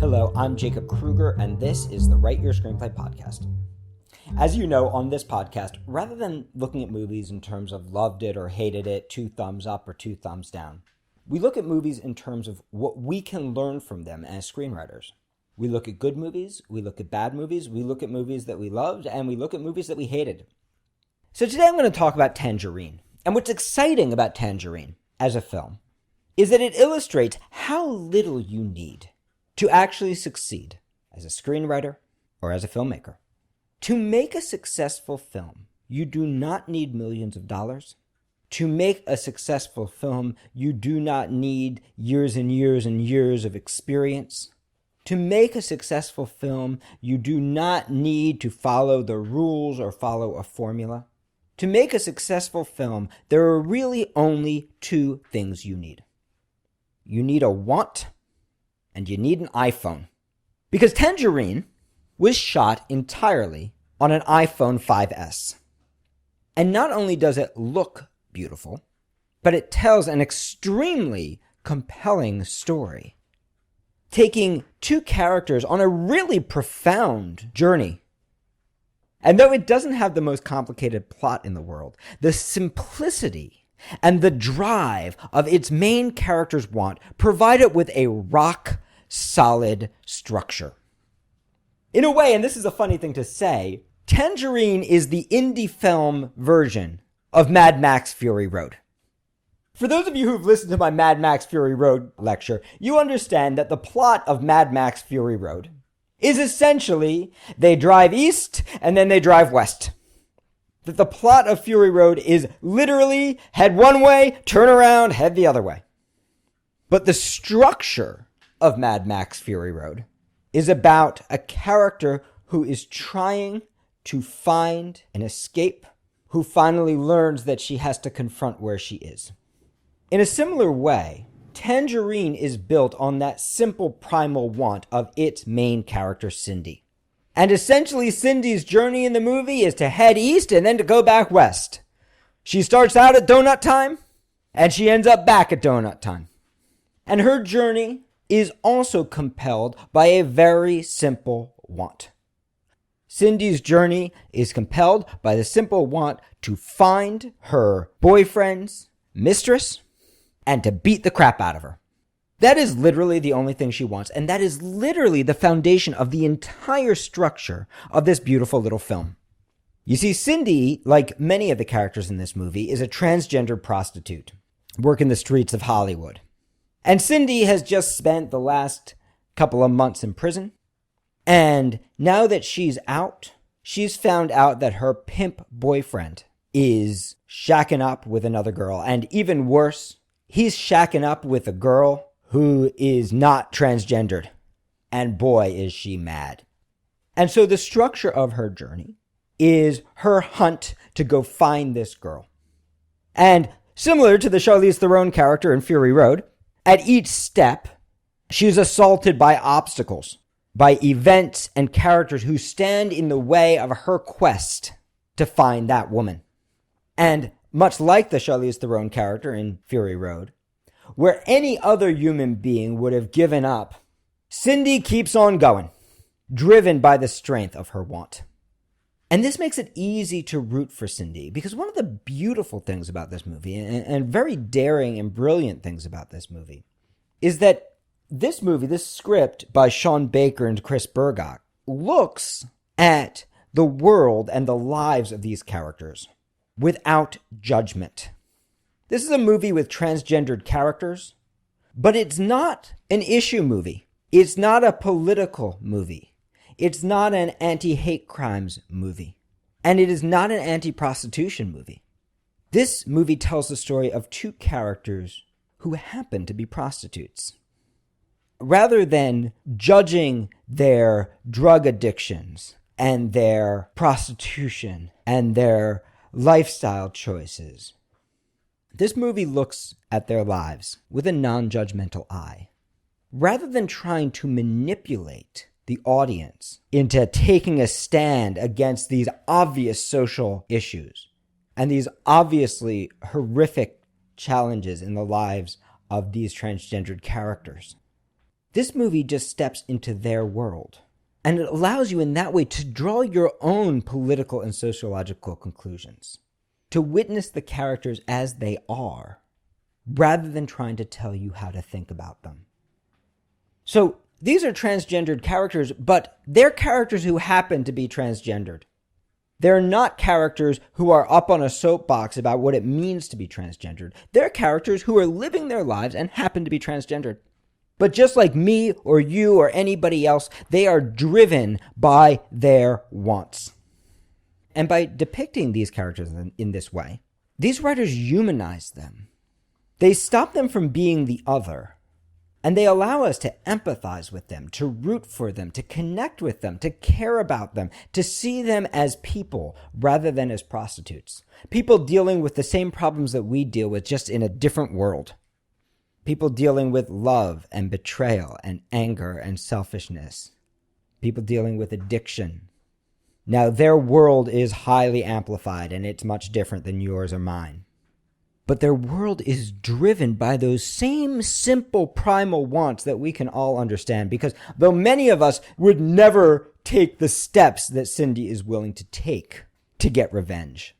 Hello, I'm Jacob Kruger, and this is the Write Your Screenplay podcast. As you know, on this podcast, rather than looking at movies in terms of loved it or hated it, 2 thumbs up or 2 thumbs down, we look at movies in terms of what we can learn from them as screenwriters. We look at good movies, we look at bad movies, we look at movies that we loved, and we look at movies that we hated. So today I'm going to talk about Tangerine. And what's exciting about Tangerine as a film is that it illustrates how little you need to actually succeed as a screenwriter or as a filmmaker. To make a successful film, you do not need millions of dollars. To make a successful film, you do not need years and years and years of experience. To make a successful film, you do not need to follow the rules or follow a formula. To make a successful film, there are really only 2 things you need. You need a want, and you need an iPhone. Because Tangerine was shot entirely on an iPhone 5S. And not only does it look beautiful, but it tells an extremely compelling story, taking 2 characters on a really profound journey. And though it doesn't have the most complicated plot in the world, the simplicity and the drive of its main character's want provide it with a rock-solid structure. In a way, and this is a funny thing to say, Tangerine is the indie film version of Mad Max Fury Road. For those of you who've listened to my Mad Max Fury Road lecture, you understand that the plot of Mad Max Fury Road is essentially they drive east and then they drive west. That the plot of Fury Road is literally head one way, turn around, head the other way. But the structure of Mad Max Fury Road is about a character who is trying to find an escape, who finally learns that she has to confront where she is. In a similar way, Tangerine is built on that simple primal want of its main character, Cindy. And essentially, Cindy's journey in the movie is to head east and then to go back west. She starts out at donut time, and she ends up back at donut time. And her journey is also compelled by a very simple want. Cindy's journey is compelled by the simple want to find her boyfriend's mistress and to beat the crap out of her. That is literally the only thing she wants, and that is literally the foundation of the entire structure of this beautiful little film. You see, Cindy, like many of the characters in this movie, is a transgender prostitute working the streets of Hollywood. And Cindy has just spent the last couple of months in prison, and now that she's out, she's found out that her pimp boyfriend is shacking up with another girl, and even worse, he's shacking up with a girl who is not transgendered. And boy, is she mad. And so the structure of her journey is her hunt to go find this girl. And similar to the Charlize Theron character in Fury Road, at each step, she's assaulted by obstacles, by events and characters who stand in the way of her quest to find that woman. And much like the Charlize Theron character in Fury Road, where any other human being would have given up, Cindy keeps on going, driven by the strength of her want. And this makes it easy to root for Cindy, because one of the beautiful things about this movie, and very daring and brilliant things about this movie, is that this movie, this script by Sean Baker and Chris Burgock, looks at the world and the lives of these characters without judgment. This is a movie with transgendered characters, but it's not an issue movie. It's not a political movie. It's not an anti-hate crimes movie. And it is not an anti-prostitution movie. This movie tells the story of 2 characters who happen to be prostitutes. Rather than judging their drug addictions and their prostitution and their lifestyle choices, this movie looks at their lives with a non-judgmental eye. Rather than trying to manipulate the audience into taking a stand against these obvious social issues and these obviously horrific challenges in the lives of these transgendered characters, This movie just steps into their world. And it allows you in that way to draw your own political and sociological conclusions, to witness the characters as they are, rather than trying to tell you how to think about them. So these are transgendered characters, but they're characters who happen to be transgendered. They're not characters who are up on a soapbox about what it means to be transgendered. They're characters who are living their lives and happen to be transgendered. But just like me or you or anybody else, they are driven by their wants. And by depicting these characters in this way, these writers humanize them. They stop them from being the other, and they allow us to empathize with them, to root for them, to connect with them, to care about them, to see them as people rather than as prostitutes. People dealing with the same problems that we deal with, just in a different world. People dealing with love and betrayal and anger and selfishness. People dealing with addiction. Now, their world is highly amplified, and it's much different than yours or mine. But their world is driven by those same simple primal wants that we can all understand, because though many of us would never take the steps that Cindy is willing to take to get revenge,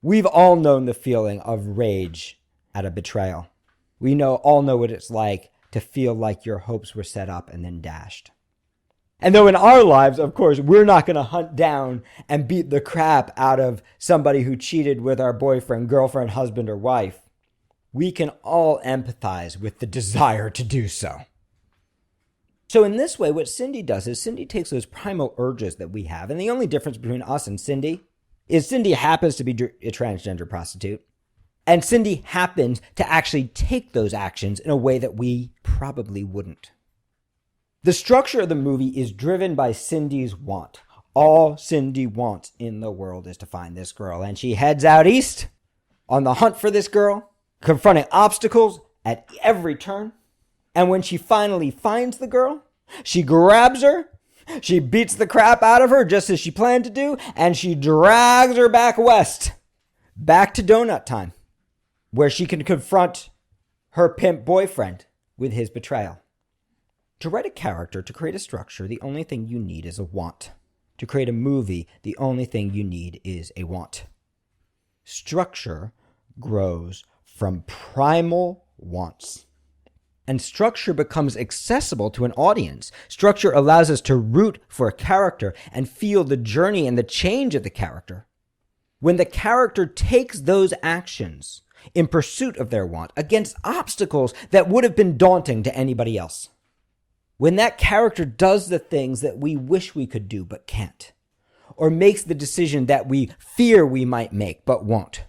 we've all known the feeling of rage at a betrayal. We all know what it's like to feel like your hopes were set up and then dashed. And though in our lives, of course, we're not going to hunt down and beat the crap out of somebody who cheated with our boyfriend, girlfriend, husband, or wife, we can all empathize with the desire to do so. So in this way, what Cindy does is Cindy takes those primal urges that we have, and the only difference between us and Cindy is Cindy happens to be a transgender prostitute, and Cindy happens to actually take those actions in a way that we probably wouldn't. The structure of the movie is driven by Cindy's want. All Cindy wants in the world is to find this girl, and she heads out east on the hunt for this girl, confronting obstacles at every turn. And when she finally finds the girl, she grabs her, she beats the crap out of her just as she planned to do, and she drags her back west, back to donut time, where she can confront her pimp boyfriend with his betrayal. To write a character, to create a structure, the only thing you need is a want. To create a movie, the only thing you need is a want. Structure grows from primal wants. And structure becomes accessible to an audience. Structure allows us to root for a character and feel the journey and the change of the character. When the character takes those actions in pursuit of their want against obstacles that would have been daunting to anybody else. When that character does the things that we wish we could do but can't, or makes the decision that we fear we might make but won't.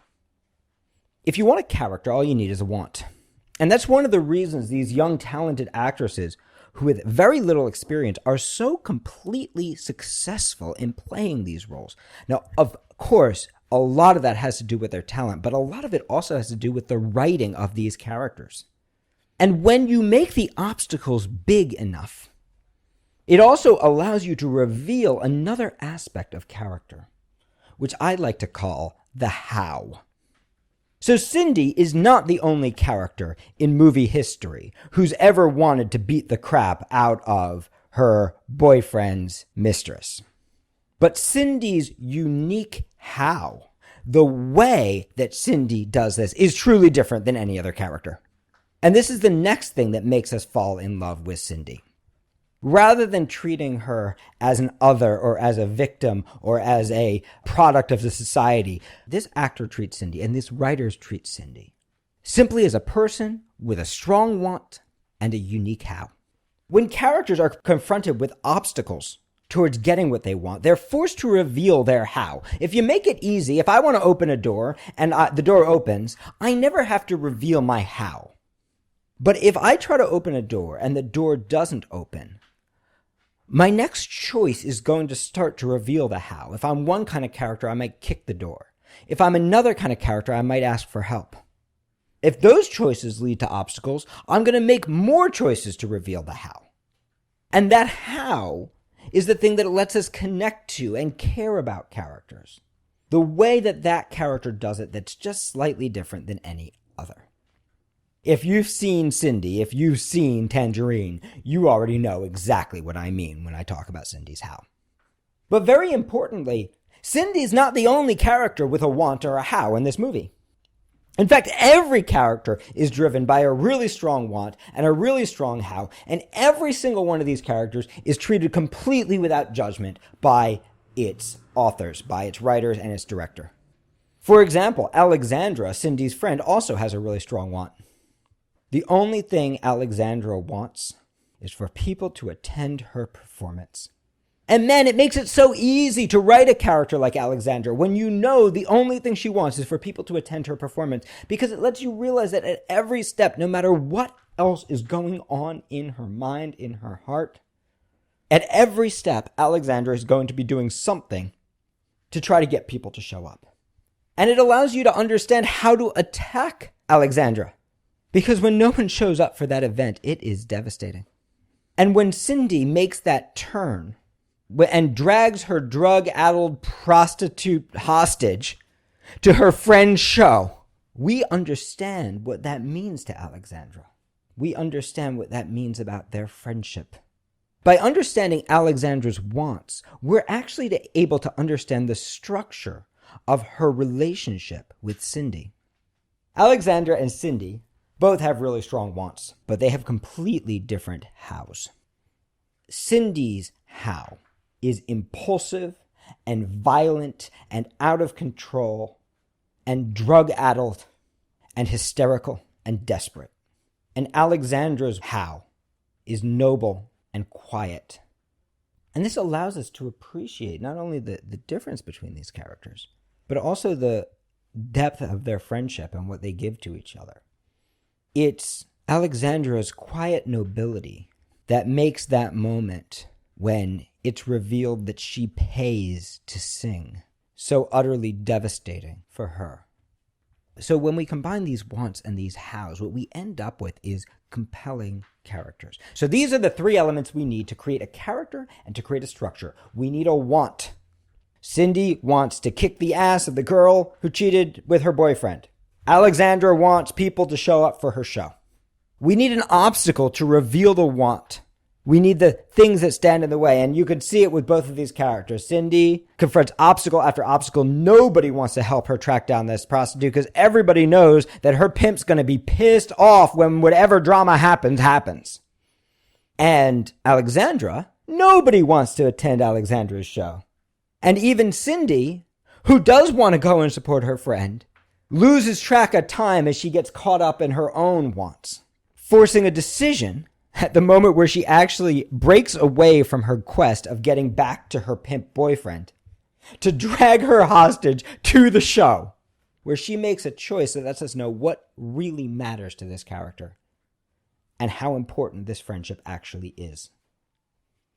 If you want a character, all you need is a want. And that's one of the reasons these young, talented actresses who with very little experience are so completely successful in playing these roles. Now, of course, a lot of that has to do with their talent, but a lot of it also has to do with the writing of these characters. And when you make the obstacles big enough, it also allows you to reveal another aspect of character, which I like to call the how. So Cindy is not the only character in movie history who's ever wanted to beat the crap out of her boyfriend's mistress. But Cindy's unique how, the way that Cindy does this, is truly different than any other character. And this is the next thing that makes us fall in love with Cindy. Rather than treating her as an other or as a victim or as a product of the society, this actor treats Cindy and this writers treat Cindy simply as a person with a strong want and a unique how. When characters are confronted with obstacles towards getting what they want, they're forced to reveal their how. If you make it easy, if I want to open a door and the door opens, I never have to reveal my how. But if I try to open a door and the door doesn't open, my next choice is going to start to reveal the how. If I'm one kind of character, I might kick the door. If I'm another kind of character, I might ask for help. If those choices lead to obstacles, I'm going to make more choices to reveal the how. And that how is the thing that lets us connect to and care about characters. The way that that character does it that's just slightly different than any other. If you've seen Cindy, if you've seen Tangerine, you already know exactly what I mean when I talk about Cindy's how. But very importantly, Cindy's not the only character with a want or a how in this movie. In fact, every character is driven by a really strong want and a really strong how, and every single one of these characters is treated completely without judgment by its authors, by its writers and its director. For example, Alexandra, Cindy's friend, also has a really strong want. The only thing Alexandra wants is for people to attend her performance. And man, it makes it so easy to write a character like Alexandra when you know the only thing she wants is for people to attend her performance, because it lets you realize that at every step, no matter what else is going on in her mind, in her heart, at every step, Alexandra is going to be doing something to try to get people to show up. And it allows you to understand how to attack Alexandra. Because when no one shows up for that event, it is devastating. And when Cindy makes that turn and drags her drug-addled prostitute hostage to her friend's show, we understand what that means to Alexandra. We understand what that means about their friendship. By understanding Alexandra's wants, we're actually able to understand the structure of her relationship with Cindy. Alexandra and Cindy both have really strong wants, but they have completely different hows. Cindy's how is impulsive and violent and out of control and drug-addled and hysterical and desperate. And Alexandra's how is noble and quiet. And this allows us to appreciate not only the difference between these characters, but also the depth of their friendship and what they give to each other. It's Alexandra's quiet nobility that makes that moment when it's revealed that she pays to sing so utterly devastating for her. So when we combine these wants and these hows, what we end up with is compelling characters. So these are the three elements we need to create a character and to create a structure. We need a want. Cindy wants to kick the ass of the girl who cheated with her boyfriend. Alexandra wants people to show up for her show. We need an obstacle to reveal the want. We need the things that stand in the way, and you can see it with both of these characters. Cindy confronts obstacle after obstacle. Nobody wants to help her track down this prostitute because everybody knows that her pimp's going to be pissed off when whatever drama happens. And Alexandra, nobody wants to attend Alexandra's show. And even Cindy, who does want to go and support her friend, loses track of time as she gets caught up in her own wants, forcing a decision at the moment where she actually breaks away from her quest of getting back to her pimp boyfriend to drag her hostage to the show, where she makes a choice that lets us know what really matters to this character and how important this friendship actually is.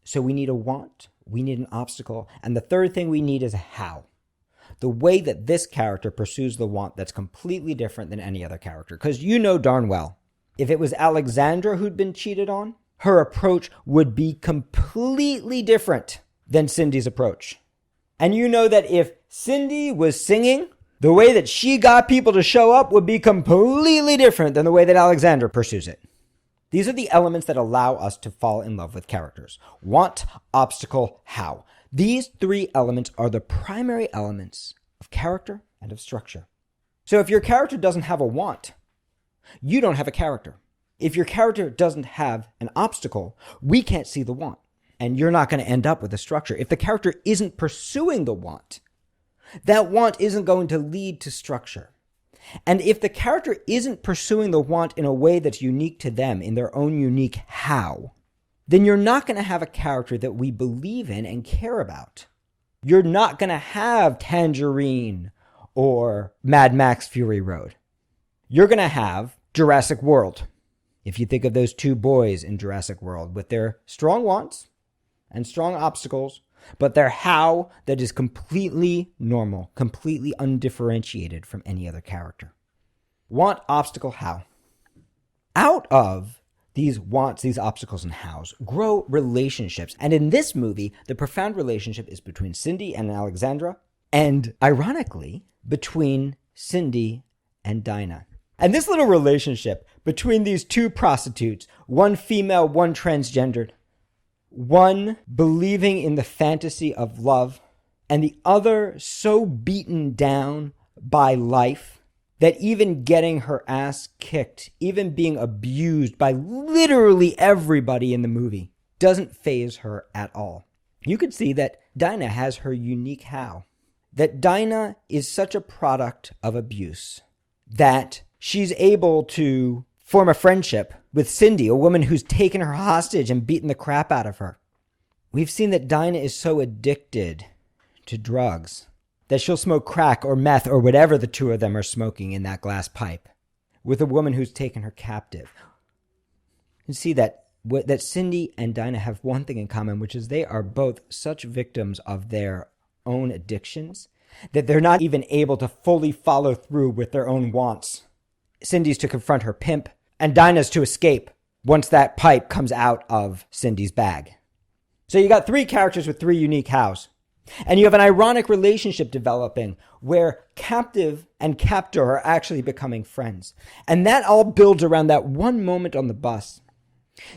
So we need a want, we need an obstacle, and the third thing we need is a how. The way that this character pursues the want that's completely different than any other character. Because you know darn well, if it was Alexandra who'd been cheated on, her approach would be completely different than Cindy's approach. And you know that if Cindy was singing, the way that she got people to show up would be completely different than the way that Alexandra pursues it. These are the elements that allow us to fall in love with characters. Want, obstacle, how. These three elements are the primary elements of character and of structure. So if your character doesn't have a want, you don't have a character. If your character doesn't have an obstacle, we can't see the want. And you're not going to end up with a structure. If the character isn't pursuing the want, that want isn't going to lead to structure. And if the character isn't pursuing the want in a way that's unique to them, in their own unique how, then you're not going to have a character that we believe in and care about. You're not going to have Tangerine or Mad Max Fury Road. You're going to have Jurassic World. If you think of those two boys in Jurassic World with their strong wants and strong obstacles, but their how that is completely normal, completely undifferentiated from any other character. Want, obstacle, how. Out of these wants, these obstacles, and hows grow relationships. And in this movie, the profound relationship is between Cindy and Alexandra, and ironically, between Cindy and Dinah. And this little relationship between these two prostitutes, one female, one transgendered, one believing in the fantasy of love, and the other so beaten down by life that even getting her ass kicked, even being abused by literally everybody in the movie, doesn't faze her at all. You could see that Dinah has her unique how. That Dinah is such a product of abuse that she's able to form a friendship with Cindy, a woman who's taken her hostage and beaten the crap out of her. We've seen that Dinah is so addicted to drugs that she'll smoke crack or meth or whatever the two of them are smoking in that glass pipe with a woman who's taken her captive. You see that Cindy and Dinah have one thing in common, which is they are both such victims of their own addictions that they're not even able to fully follow through with their own wants. Cindy's to confront her pimp, and Dinah's to escape once that pipe comes out of Cindy's bag. So you got three characters with three unique hows. And you have an ironic relationship developing where captive and captor are actually becoming friends. And that all builds around that one moment on the bus.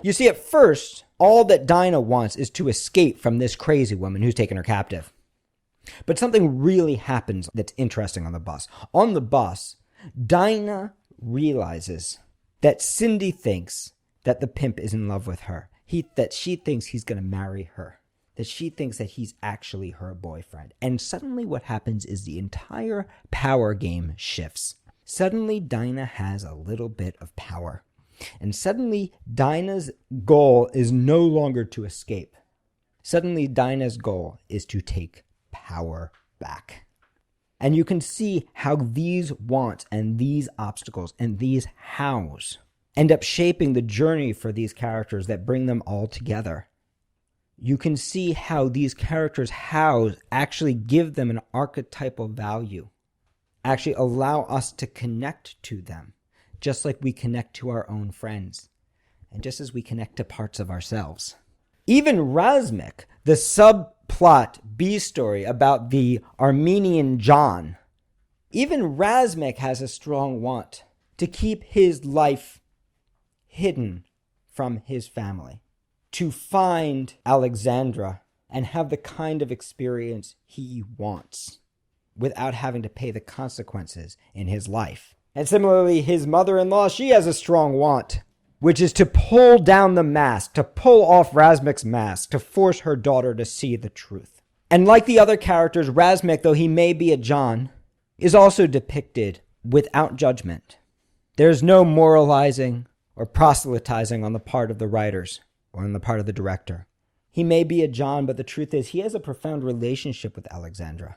You see, at first, all that Dinah wants is to escape from this crazy woman who's taken her captive. But something really happens that's interesting on the bus. On the bus, Dinah realizes that Cindy thinks that the pimp is in love with her. That she thinks he's going to marry her. That she thinks that he's actually her boyfriend. And suddenly what happens is the entire power game shifts. Suddenly Dinah has a little bit of power. And suddenly Dinah's goal is no longer to escape. Suddenly Dinah's goal is to take power back. And you can see how these wants and these obstacles and these hows end up shaping the journey for these characters that bring them all together. You can see how these characters' hows actually give them an archetypal value, actually allow us to connect to them, just like we connect to our own friends, and just as we connect to parts of ourselves. Even Razmik, the subplot B story about the Armenian John, even Razmik has a strong want to keep his life hidden from his family, to find Alexandra and have the kind of experience he wants without having to pay the consequences in his life. And similarly, his mother-in-law, she has a strong want, which is to pull down the mask, to pull off Razmik's mask, to force her daughter to see the truth. And like the other characters, Razmik, though he may be a John, is also depicted without judgment. There's no moralizing or proselytizing on the part of the writers or on the part of the director. He may be a John, but the truth is he has a profound relationship with Alexandra,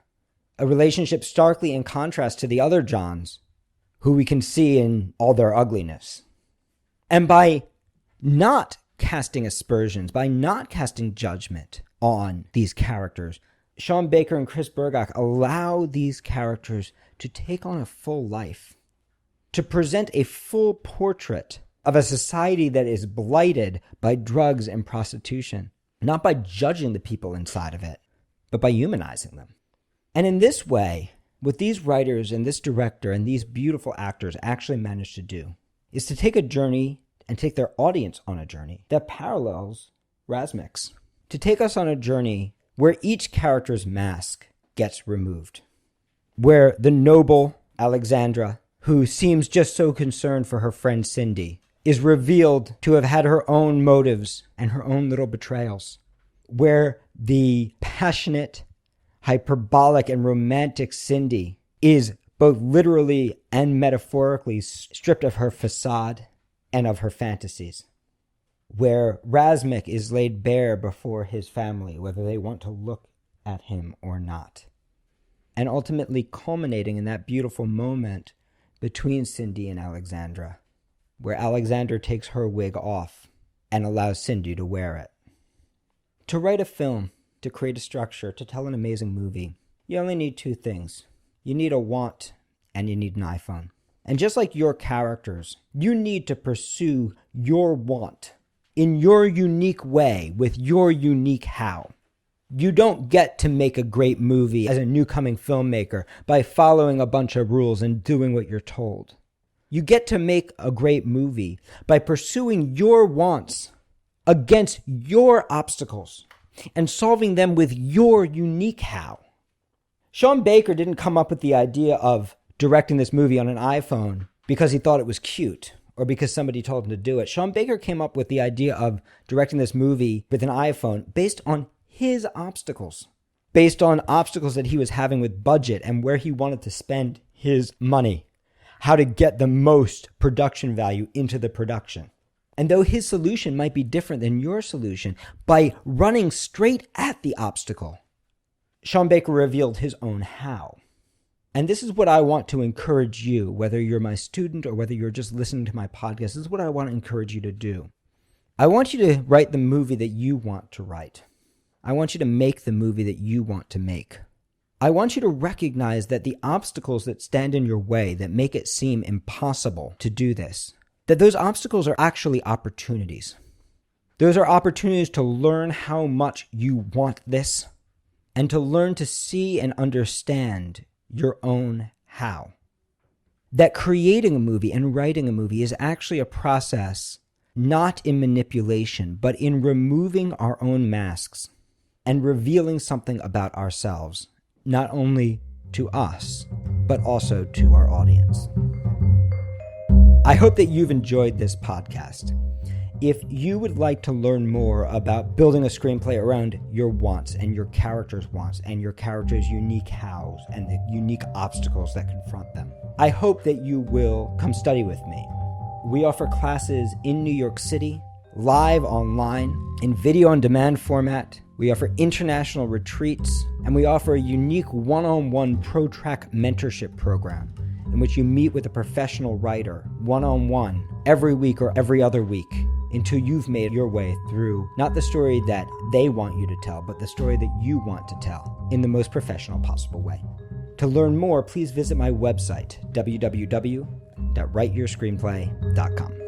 a relationship starkly in contrast to the other Johns, who we can see in all their ugliness. And by not casting aspersions, by not casting judgment on these characters, Sean Baker and Chris Burgach allow these characters to take on a full life, to present a full portrait of a society that is blighted by drugs and prostitution, not by judging the people inside of it, but by humanizing them. And in this way, what these writers and this director and these beautiful actors actually managed to do is to take a journey and take their audience on a journey that parallels Razmik's, to take us on a journey where each character's mask gets removed, where the noble Alexandra, who seems just so concerned for her friend Cindy, is revealed to have had her own motives and her own little betrayals, where the passionate, hyperbolic, and romantic Cindy is both literally and metaphorically stripped of her facade and of her fantasies, where Razmik is laid bare before his family, whether they want to look at him or not, and ultimately culminating in that beautiful moment between Cindy and Alexandra, where Alexandra takes her wig off and allows Cindy to wear it. To write a film, to create a structure, to tell an amazing movie, you only need two things. You need a want and you need an iPhone. And just like your characters, you need to pursue your want in your unique way with your unique how. You don't get to make a great movie as a new coming filmmaker by following a bunch of rules and doing what you're told. You get to make a great movie by pursuing your wants against your obstacles and solving them with your unique how. Sean Baker didn't come up with the idea of directing this movie on an iPhone because he thought it was cute or because somebody told him to do it. Sean Baker came up with the idea of directing this movie with an iPhone based on his obstacles, based on obstacles that he was having with budget and where he wanted to spend his money, how to get the most production value into the production. And though his solution might be different than your solution, by running straight at the obstacle, Sean Baker revealed his own how. And this is what I want to encourage you, whether you're my student or whether you're just listening to my podcast. This is what I want to encourage you to do. I want you to write the movie that you want to write. I want you to make the movie that you want to make. I want you to recognize that the obstacles that stand in your way, that make it seem impossible to do this, that those obstacles are actually opportunities. Those are opportunities to learn how much you want this and to learn to see and understand your own how. That creating a movie and writing a movie is actually a process not in manipulation, but in removing our own masks and revealing something about ourselves, not only to us, but also to our audience. I hope that you've enjoyed this podcast. If you would like to learn more about building a screenplay around your wants and your character's wants and your character's unique hows and the unique obstacles that confront them, I hope that you will come study with me. We offer classes in New York City, live online, in video on demand format. We offer international retreats, and we offer a unique one-on-one ProTrack mentorship program in which you meet with a professional writer one-on-one every week or every other week until you've made your way through not the story that they want you to tell, but the story that you want to tell in the most professional possible way. To learn more, please visit my website, www.writeyourscreenplay.com.